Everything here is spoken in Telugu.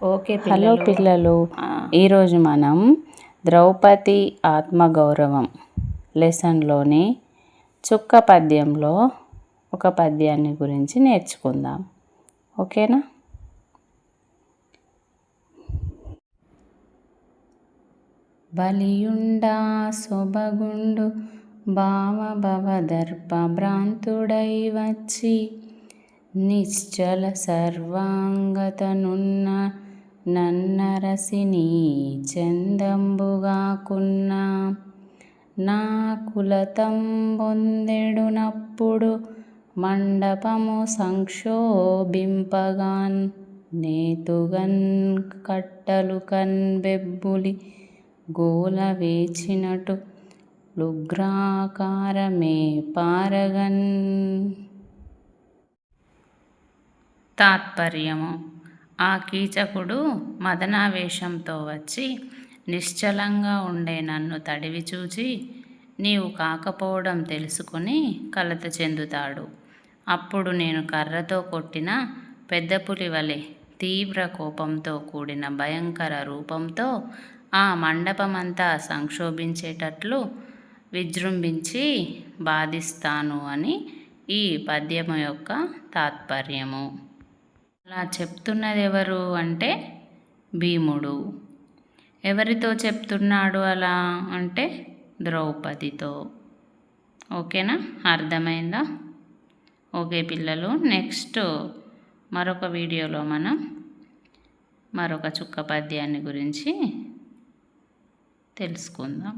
ఓకే హలో పిల్లలు, ఈరోజు మనం ద్రౌపది ఆత్మగౌరవం లెసన్లోని చుక్క పద్యంలో ఒక పద్యాన్ని గురించి నేర్చుకుందాం. ఓకేనా? బలియుండా సొబగుండు భావభవదర్ప భ్రాంతుడై వచ్చి నిశ్చల సర్వాంగతనున్న నన్నరసిని చందంబుగాకున్న నా కులతంబొందెడునప్పుడు మండపము సంక్షోభింపగాన్ నేతుగన్ కట్టలు కన్బెబ్బులి గోల వేచినటు లుగ్రాకారమే పారగన్. తాత్పర్యము: ఆ కీచకుడు మదనావేశంతో వచ్చి నిశ్చలంగా ఉండే నన్ను తడివి చూచి నీవు కాకపోవడం తెలుసుకుని కలత చెందుతాడు. అప్పుడు నేను కర్రతో కొట్టిన పెద్ద పులి వలె తీవ్ర కోపంతో కూడిన భయంకర రూపంతో ఆ మండపమంతా సంక్షోభించేటట్లు విజృంభించి బాధిస్తాను అని ఈ పద్యము యొక్క తాత్పర్యము. అలా చెప్తున్నది ఎవరు అంటే భీముడు. ఎవరితో చెప్తున్నాడు అలా అంటే ద్రౌపదితో. ఓకేనా? అర్థమైందా? ఓకే పిల్లలు, నెక్స్ట్ మరొక వీడియోలో మనం మరొక చుక్క పద్యాన్ని గురించి తెలుసుకుందాం.